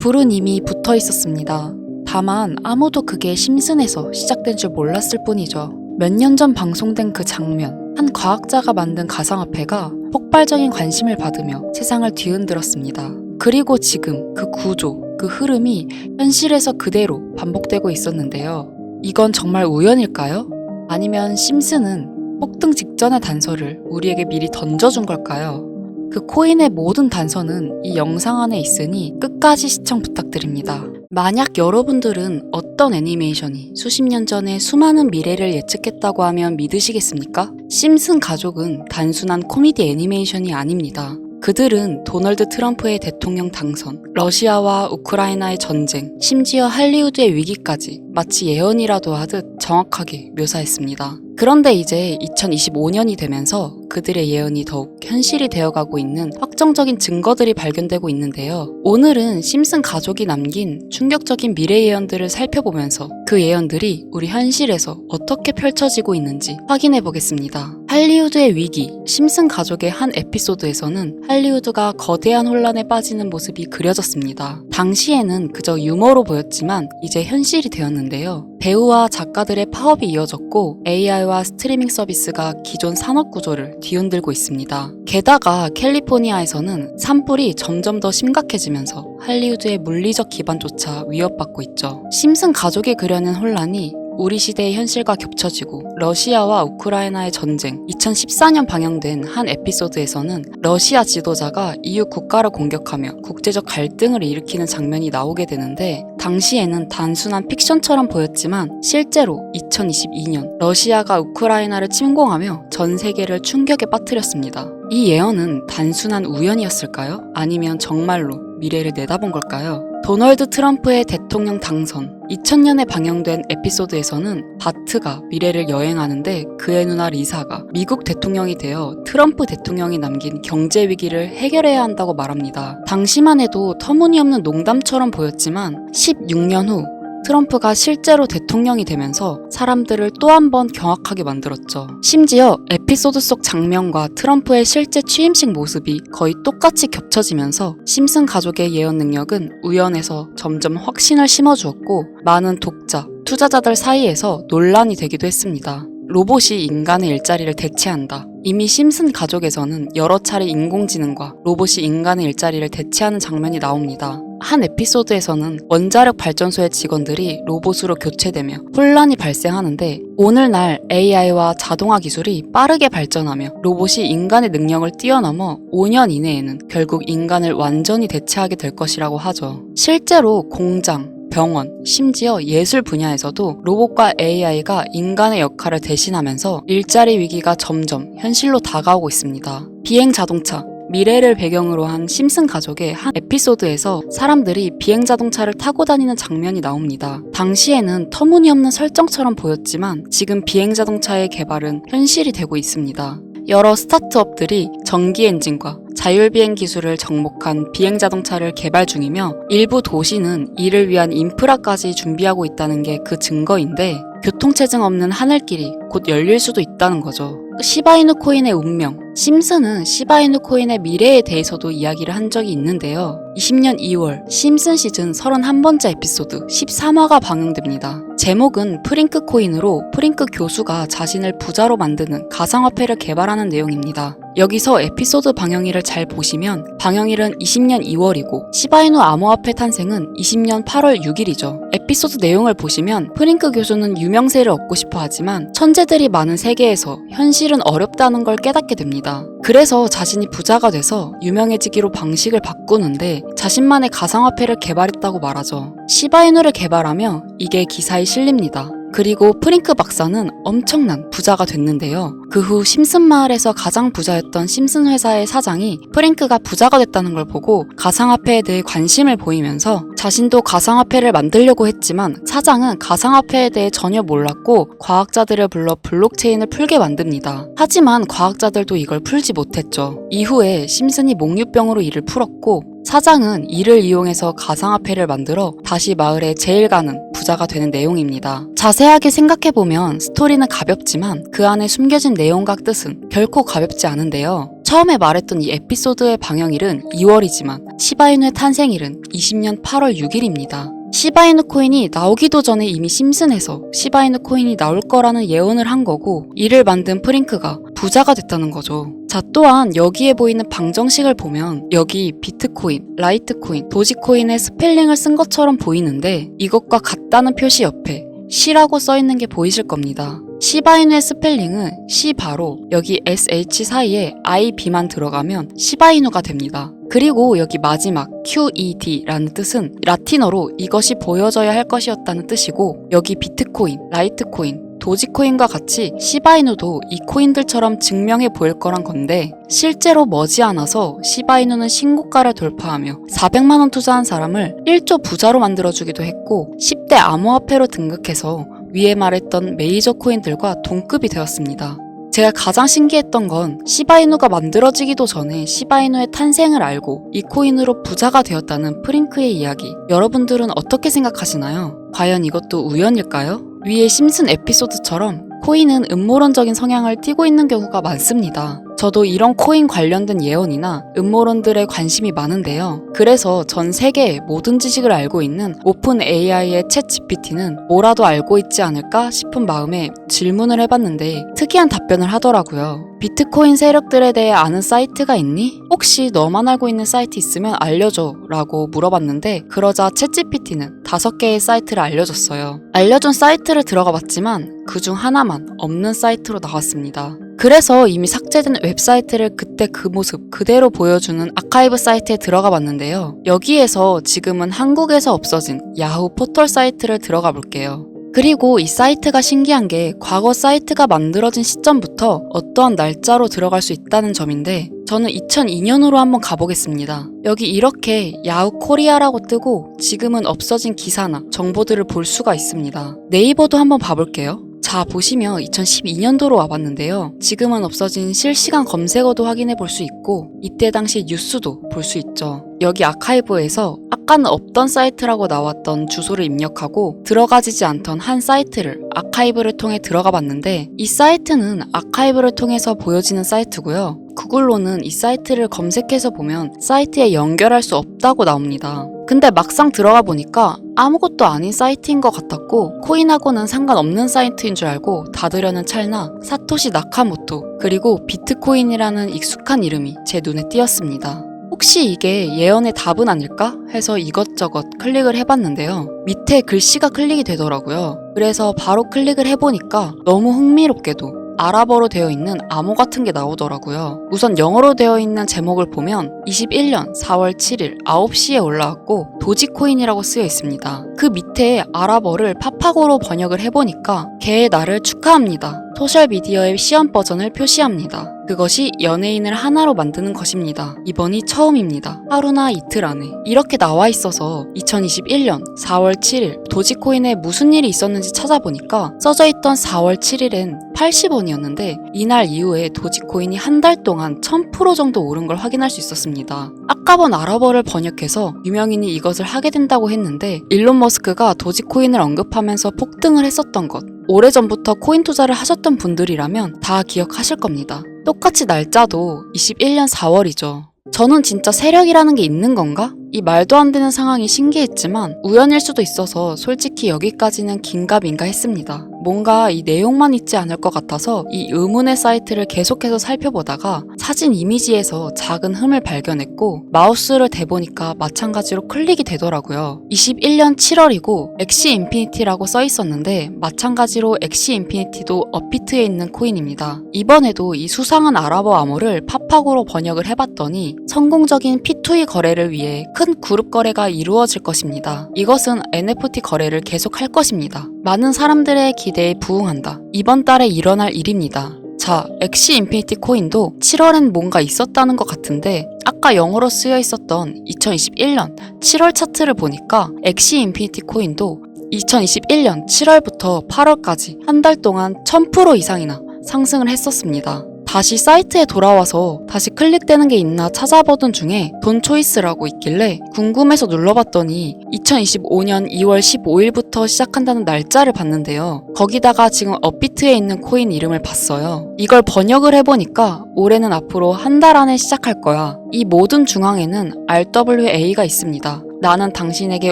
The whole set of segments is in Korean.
불은 이미 붙어 있었습니다. 다만 아무도 그게 심슨에서 시작된 줄 몰랐을 뿐이죠. 몇 년 전 방송된 그 장면, 한 과학자가 만든 가상화폐가 폭발적인 관심을 받으며 세상을 뒤흔들었습니다. 그리고 지금 그 구조, 그 흐름이 현실에서 그대로 반복되고 있었는데요. 이건 정말 우연일까요? 아니면 심슨은 폭등 직전의 단서를 우리에게 미리 던져준 걸까요? 그 코인의 모든 단서는 이 영상 안에 있으니 끝까지 시청 부탁드립니다. 만약 여러분들은 어떤 애니메이션이 수십 년 전에 수많은 미래를 예측했다고 하면 믿으시겠습니까? 심슨 가족은 단순한 코미디 애니메이션이 아닙니다. 그들은 도널드 트럼프의 대통령 당선, 러시아와 우크라이나의 전쟁, 심지어 할리우드의 위기까지 마치 예언이라도 하듯 정확하게 묘사했습니다. 그런데 이제 2025년이 되면서 그들의 예언이 더욱 현실이 되어가고 있는 확정적인 증거들이 발견되고 있는데요. 오늘은 심슨 가족이 남긴 충격적인 미래 예언들을 살펴보면서 그 예언들이 우리 현실에서 어떻게 펼쳐지고 있는지 확인해 보겠습니다. 할리우드의 위기, 심슨 가족의 한 에피소드에서는 할리우드가 거대한 혼란에 빠지는 모습이 그려졌습니다. 당시에는 그저 유머로 보였지만 이제 현실이 되었는데요. 배우와 작가들의 파업이 이어졌고 AI와 스트리밍 서비스가 기존 산업 구조를 뒤흔들고 있습니다. 게다가 캘리포니아에서는 산불이 점점 더 심각해지면서 할리우드의 물리적 기반조차 위협받고 있죠. 심슨 가족이 그려낸 혼란이 우리 시대의 현실과 겹쳐지고 러시아와 우크라이나의 전쟁, 2014년 방영된 한 에피소드에서는 러시아 지도자가 EU 국가를 공격하며 국제적 갈등을 일으키는 장면이 나오게 되는데 당시에는 단순한 픽션처럼 보였지만 실제로 2022년 러시아가 우크라이나를 침공하며 전 세계를 충격에 빠뜨렸습니다. 이 예언은 단순한 우연이었을까요? 아니면 정말로 미래를 내다본 걸까요? 도널드 트럼프의 대통령 당선, 2000년에 방영된 에피소드에서는 바트가 미래를 여행하는데 그의 누나 리사가 미국 대통령이 되어 트럼프 대통령이 남긴 경제 위기를 해결해야 한다고 말합니다. 당시만 해도 터무니없는 농담처럼 보였지만 16년 후 트럼프가 실제로 대통령이 되면서 사람들을 또 한 번 경악하게 만들었죠. 심지어 에피소드 속 장면과 트럼프의 실제 취임식 모습이 거의 똑같이 겹쳐지면서 심슨 가족의 예언 능력은 우연에서 점점 확신을 심어주었고 많은 독자, 투자자들 사이에서 논란이 되기도 했습니다. 로봇이 인간의 일자리를 대체한다. 이미 심슨 가족에서는 여러 차례 인공지능과 로봇이 인간의 일자리를 대체하는 장면이 나옵니다. 한 에피소드에서는 원자력 발전소의 직원들이 로봇으로 교체되며 혼란이 발생하는데 오늘날 AI와 자동화 기술이 빠르게 발전하며 로봇이 인간의 능력을 뛰어넘어 5년 이내에는 결국 인간을 완전히 대체하게 될 것이라고 하죠. 실제로 공장, 병원, 심지어 예술 분야에서도 로봇과 AI가 인간의 역할을 대신하면서 일자리 위기가 점점 현실로 다가오고 있습니다. 비행 자동차, 미래를 배경으로 한 심슨 가족의 한 에피소드에서 사람들이 비행 자동차를 타고 다니는 장면이 나옵니다. 당시에는 터무니없는 설정처럼 보였지만 지금 비행 자동차의 개발은 현실이 되고 있습니다. 여러 스타트업들이 전기 엔진과 자율비행 기술을 접목한 비행자동차를 개발 중이며 일부 도시는 이를 위한 인프라까지 준비하고 있다는 게 그 증거인데 교통체증 없는 하늘길이 곧 열릴 수도 있다는 거죠. 시바이누 코인의 운명, 심슨은 시바이누 코인의 미래에 대해서도 이야기를 한 적이 있는데요. 20년 2월 심슨 시즌 31번째 에피소드 13화가 방영됩니다. 제목은 프링크 코인으로 프링크 교수가 자신을 부자로 만드는 가상화폐를 개발하는 내용입니다. 여기서 에피소드 방영일을 잘 보시면 방영일은 20년 2월이고 시바이누 암호화폐 탄생은 20년 8월 6일이죠. 에피소드 내용을 보시면 프링크 교수는 유명세를 얻고 싶어 하지만 천재들이 많은 세계에서 현실은 어렵다는 걸 깨닫게 됩니다. 그래서 자신이 부자가 돼서 유명해지기로 방식을 바꾸는데 자신만의 가상화폐를 개발했다고 말하죠. 시바이누를 개발하며 이게 기사에 실립니다. 그리고 프링크 박사는 엄청난 부자가 됐는데요. 그 후 심슨 마을에서 가장 부자였던 심슨 회사의 사장이 프링크가 부자가 됐다는 걸 보고 가상화폐에 대해 관심을 보이면서 자신도 가상화폐를 만들려고 했지만 사장은 가상화폐에 대해 전혀 몰랐고 과학자들을 불러 블록체인을 풀게 만듭니다. 하지만 과학자들도 이걸 풀지 못했죠. 이후에 심슨이 몽유병으로 이를 풀었고 사장은 이를 이용해서 가상화폐를 만들어 다시 마을의 제일 가는 부자가 되는 내용입니다. 자세하게 생각해보면 스토리는 가볍지만 그 안에 숨겨진 내용과 뜻은 결코 가볍지 않은데요. 처음에 말했던 이 에피소드의 방영일은 2월이지만 시바이누의 탄생일은 20년 8월 6일입니다. 시바이누 코인이 나오기도 전에 이미 심슨에서 시바이누 코인이 나올 거라는 예언을 한 거고, 이를 만든 프링크가 부자가 됐다는 거죠. 자, 또한 여기에 보이는 방정식을 보면 여기 비트코인, 라이트코인, 도지코인의 스펠링을 쓴 것처럼 보이는데, 이것과 같다는 표시 옆에 C라고 써있는 게 보이실 겁니다. 시바이누의 스펠링은 C 바로 여기 SH 사이에 IB만 들어가면 시바이누가 됩니다. 그리고 여기 마지막 QED라는 뜻은 라틴어로 이것이 보여져야 할 것이었다는 뜻이고, 여기 비트코인, 라이트코인, 도지코인과 같이 시바이누도 이 코인들처럼 증명해 보일 거란 건데, 실제로 머지않아서 시바이누는 신고가를 돌파하며 400만 원 투자한 사람을 1조 부자로 만들어주기도 했고, 10대 암호화폐로 등극해서 위에 말했던 메이저 코인들과 동급이 되었습니다. 제가 가장 신기했던 건 시바이누가 만들어지기도 전에 시바이누의 탄생을 알고 이 코인으로 부자가 되었다는 프링크의 이야기. 여러분들은 어떻게 생각하시나요? 과연 이것도 우연일까요? 위의 심슨 에피소드처럼 코인은 음모론적인 성향을 띠고 있는 경우가 많습니다. 저도 이런 코인 관련된 예언이나 음모론들에 관심이 많은데요. 그래서 전 세계의 모든 지식을 알고 있는 오픈 AI의 챗 GPT는 뭐라도 알고 있지 않을까 싶은 마음에 질문을 해봤는데 특이한 답변을 하더라고요. 비트코인 세력들에 대해 아는 사이트가 있니? 혹시 너만 알고 있는 사이트 있으면 알려줘 라고 물어봤는데, 그러자 챗 GPT는 5개의 사이트를 알려줬어요. 알려준 사이트를 들어가 봤지만 그중 하나만 없는 사이트로 나왔습니다. 그래서 이미 삭제된 웹사이트를 그때 그 모습 그대로 보여주는 아카이브 사이트에 들어가 봤는데요. 여기에서 지금은 한국에서 없어진 야후 포털 사이트를 들어가 볼게요. 그리고 이 사이트가 신기한 게 과거 사이트가 만들어진 시점부터 어떠한 날짜로 들어갈 수 있다는 점인데, 저는 2002년으로 한번 가보겠습니다. 여기 이렇게 야후 코리아라고 뜨고 지금은 없어진 기사나 정보들을 볼 수가 있습니다. 네이버도 한번 봐볼게요. 자, 보시면 2012년도로 와봤는데요. 지금은 없어진 실시간 검색어도 확인해 볼 수 있고, 이때 당시 뉴스도 볼 수 있죠. 여기 아카이브에서 아까는 없던 사이트라고 나왔던 주소를 입력하고 들어가지지 않던 한 사이트를 아카이브를 통해 들어가 봤는데, 이 사이트는 아카이브를 통해서 보여지는 사이트고요. 구글로는 이 사이트를 검색해서 보면 사이트에 연결할 수 없다고 나옵니다. 근데 막상 들어가 보니까 아무것도 아닌 사이트인 것 같았고, 코인하고는 상관없는 사이트인 줄 알고 닫으려는 찰나 사토시 나카모토 그리고 비트코인이라는 익숙한 이름이 제 눈에 띄었습니다. 혹시 이게 예언의 답은 아닐까 해서 이것저것 클릭을 해봤는데요. 밑에 글씨가 클릭이 되더라고요. 그래서 바로 클릭을 해보니까 너무 흥미롭게도 아랍어로 되어 있는 암호 같은 게 나오더라고요. 우선 영어로 되어 있는 제목을 보면 21년 4월 7일 9시에 올라왔고 도지코인이라고 쓰여 있습니다. 그 밑에 아랍어를 파파고로 번역을 해보니까 개의 날을 축하합니다. 소셜미디어의 시험 버전을 표시합니다. 그것이 연예인을 하나로 만드는 것입니다. 이번이 처음입니다. 하루나 이틀 안에. 이렇게 나와 있어서 2021년 4월 7일 도지코인에 무슨 일이 있었는지 찾아보니까 써져 있던 4월 7일엔 80원이었는데 이날 이후에 도지코인이 한 달 동안 1000% 정도 오른 걸 확인할 수 있었습니다. 아까 본 아랍어를 번역해서 유명인이 이것을 하게 된다고 했는데, 일론 머스크가 도지코인을 언급하면서 폭등을 했었던 것, 오래전부터 코인 투자를 하셨던 분들이라면 다 기억하실 겁니다. 똑같이 날짜도 21년 4월이죠. 저는 진짜 세력이라는 게 있는 건가? 이 말도 안 되는 상황이 신기했지만 우연일 수도 있어서 솔직히 여기까지는 긴가민가 했습니다. 뭔가 이 내용만 있지 않을 것 같아서 이 의문의 사이트를 계속해서 살펴보다가 사진 이미지에서 작은 흠을 발견했고 마우스를 대보니까 마찬가지로 클릭이 되더라고요. 21년 7월이고 엑시 인피니티라고 써 있었는데 마찬가지로 엑시 인피니티도 업비트에 있는 코인입니다. 이번에도 이 수상한 아랍어 암호를 파파고로 번역을 해봤더니 성공적인 P2E 거래를 위해 큰 그룹 거래가 이루어질 것입니다. 이것은 NFT 거래를 계속할 것입니다. 많은 사람들의 기대에 부응한다. 이번 달에 일어날 일입니다. 자, 엑시 인피니티 코인도 7월엔 뭔가 있었다는 것 같은데 아까 영어로 쓰여 있었던 2021년 7월 차트를 보니까 엑시 인피니티 코인도 2021년 7월부터 8월까지 한 달 동안 1000% 이상이나 상승을 했었습니다. 다시 사이트에 돌아와서 다시 클릭되는 게 있나 찾아보던 중에 돈 초이스라고 있길래 궁금해서 눌러봤더니 2025년 2월 15일부터 시작한다는 날짜를 봤는데요. 거기다가 지금 업비트에 있는 코인 이름을 봤어요. 이걸 번역을 해보니까 올해는 앞으로 한 달 안에 시작할 거야. 이 모든 중앙에는 RWA가 있습니다. 나는 당신에게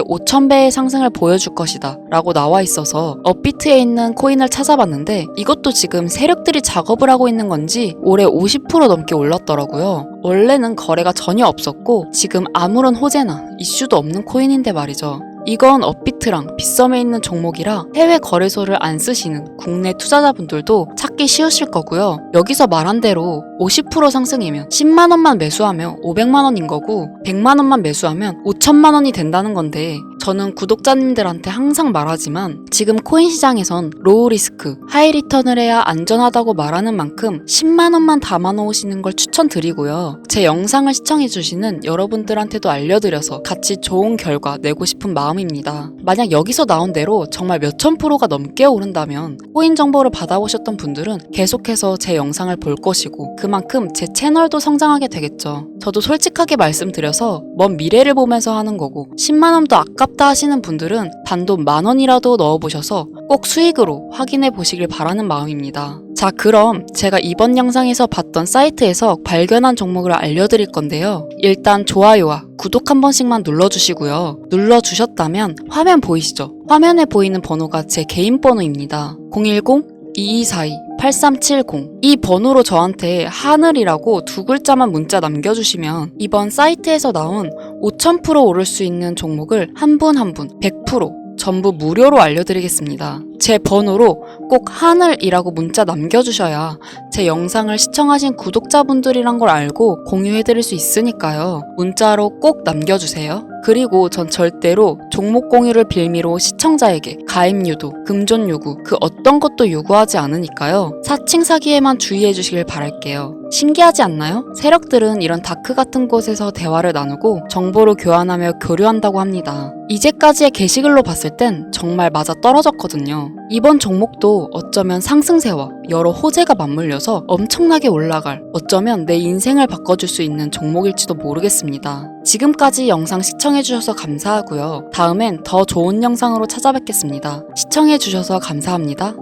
5,000배의 상승을 보여줄 것이다 라고 나와 있어서 업비트에 있는 코인을 찾아봤는데 이것도 지금 세력들이 작업을 하고 있는 건지 올해 50% 넘게 올랐더라고요. 원래는 거래가 전혀 없었고 지금 아무런 호재나 이슈도 없는 코인인데 말이죠. 이건 업비트랑 빗썸에 있는 종목이라 해외 거래소를 안 쓰시는 국내 투자자분들도 찾기 쉬우실 거고요. 여기서 말한 대로 50% 상승이면 10만 원만 매수하면 500만 원인 거고 100만 원만 매수하면 5천만 원이 된다는 건데 저는 구독자님들한테 항상 말하지만 지금 코인 시장에선 로우 리스크, 하이 리턴을 해야 안전하다고 말하는 만큼 10만 원만 담아 놓으시는 걸 추천드리고요. 제 영상을 시청해주시는 여러분들한테도 알려드려서 같이 좋은 결과 내고 싶은 마음입니다. 만약 여기서 나온 대로 정말 몇천 프로가 넘게 오른다면 코인 정보를 받아오셨던 분들은 계속해서 제 영상을 볼 것이고 그만큼 제 채널도 성장하게 되겠죠. 저도 솔직하게 말씀드려서 먼 미래를 보면서 하는 거고 10만 원도 아깝다 하시는 분들은 단돈 10,000원이라도 넣어보셔서 꼭 수익으로 확인해 보시길 바라는 마음입니다. 자, 그럼 제가 이번 영상에서 봤던 사이트에서 발견한 종목을 알려드릴 건데요. 일단 좋아요와 구독 한 번씩만 눌러주시고요. 눌러주셨다면 화면 보이시죠? 화면에 보이는 번호가 제 개인 번호입니다. 010-2242-8370 이 번호로 저한테 하늘이라고 두 글자만 문자 남겨주시면 이번 사이트에서 나온 5,000% 오를 수 있는 종목을 한 분 한 분 100% 전부 무료로 알려드리겠습니다. 제 번호로 꼭 하늘이라고 문자 남겨주셔야 제 영상을 시청하신 구독자분들이란 걸 알고 공유해드릴 수 있으니까요. 문자로 꼭 남겨주세요. 그리고 전 절대로 종목 공유를 빌미로 시청자에게 가입 유도, 금전 요구 그 어떤 것도 요구하지 않으니까요. 사칭 사기에만 주의해 주시길 바랄게요. 신기하지 않나요? 세력들은 이런 다크 같은 곳에서 대화를 나누고 정보를 교환하며 교류한다고 합니다. 이제까지의 게시글로 봤을 땐 정말 맞아 떨어졌거든요. 이번 종목도 어쩌면 상승세와 여러 호재가 맞물려서 엄청나게 올라갈, 어쩌면 내 인생을 바꿔줄 수 있는 종목일지도 모르겠습니다. 지금까지 영상 시청해주셔서 감사하고요. 다음엔 더 좋은 영상으로 찾아뵙겠습니다. 시청해주셔서 감사합니다.